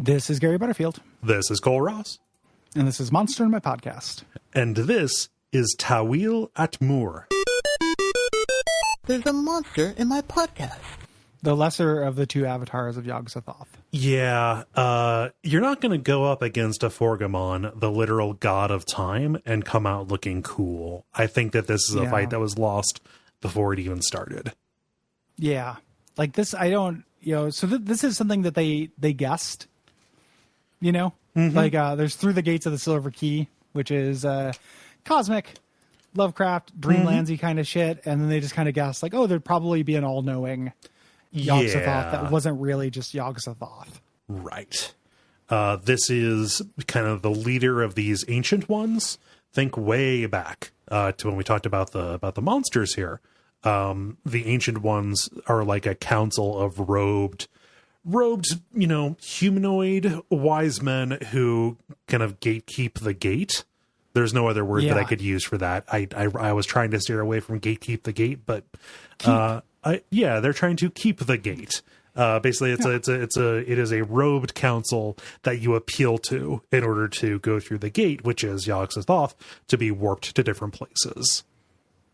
This is Gary Butterfield. This is Cole Ross. And this is Monster in My Podcast. And this is Tawil At'umr. There's a monster in my podcast. The lesser of the two avatars of Yog-Sothoth. Yeah, you're not going to go up against a Forgamon, the literal god of time, and come out looking cool. I think that this is a fight that was lost before it even started. Yeah. Like this, I don't, so this is something that they guessed, like there's Through the Gates of the Silver Key, which is cosmic Lovecraft Dreamlandsy kind of shit. And then they just kind of guessed like, oh, there'd probably be an all-knowing Yog-Sothoth that wasn't really just Yog-Sothoth. Right. This is kind of the leader of these ancient ones. Think way back to when we talked about the monsters here. The ancient ones are like a council of robed, humanoid wise men who kind of gatekeep the gate. There's no other word that I could use for that. I was trying to steer away from gatekeep the gate, but they're trying to keep the gate. Basically, it is a robed council that you appeal to in order to go through the gate, which is Yog-Sothoth, to be warped to different places.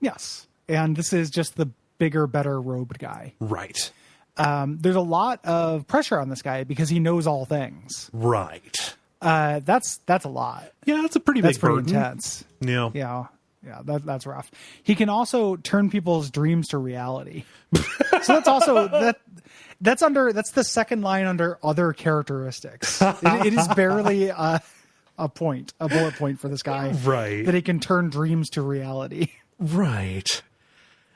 Yes, and this is just the bigger, better robed guy. Right. There's a lot of pressure on this guy because he knows all things. Right. That's a lot. Yeah, that's a pretty big burden. Pretty intense. Yeah. Yeah. Yeah, that's rough. He can also turn people's dreams to reality. So that's also that's the second line under other characteristics. It is barely a bullet point for this guy. Right. That he can turn dreams to reality. Right.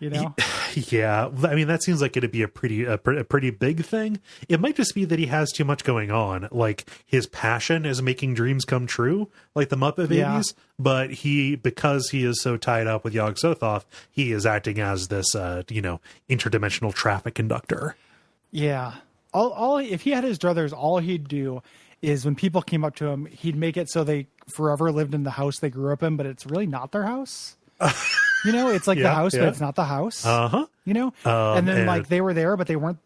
Yeah. I mean, that seems like it'd be a pretty big thing. It might just be that he has too much going on. Like his passion is making dreams come true, like the Muppet Babies. But because he is so tied up with Yog-Sothoth, he is acting as this, interdimensional traffic conductor. Yeah. If he had his druthers, all he'd do is when people came up to him, he'd make it so they forever lived in the house they grew up in, but it's really not their house. It's like the house, but it's not the house. Uh-huh. And then they were there, but they weren't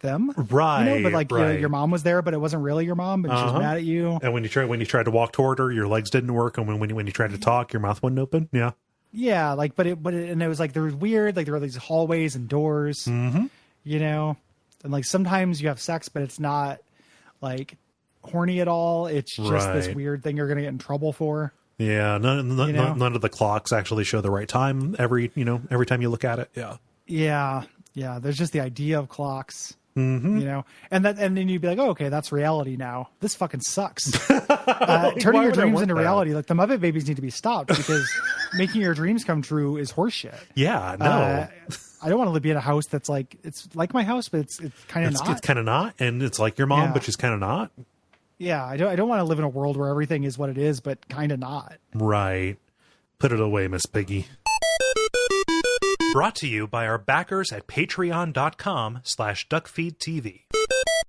them. Right. But your mom was there, but it wasn't really your mom, and she was mad at you. And when you tried to walk toward her, your legs didn't work, and when you tried to talk, your mouth wouldn't open. Yeah. Yeah, and it was like there was weird, like there were these hallways and doors. Mm-hmm. And like sometimes you have sex, but it's not like horny at all. It's just this weird thing you're gonna get in trouble for. Yeah, none of the clocks actually show the right time every time you look at it. Yeah. Yeah. There's just the idea of clocks, and then you'd be like, oh, okay, that's reality now. This fucking sucks. Turning your dreams into reality, like the Muppet Babies need to be stopped because making your dreams come true is horseshit. Yeah, no. I don't want to be in a house that's like, it's like my house, but it's kind of not. It's kind of not, and it's like your mom, but she's kind of not. Yeah, I don't want to live in a world where everything is what it is, but kind of not. Right. Put it away, Miss Piggy. Brought to you by our backers at patreon.com/Duckfeed.tv.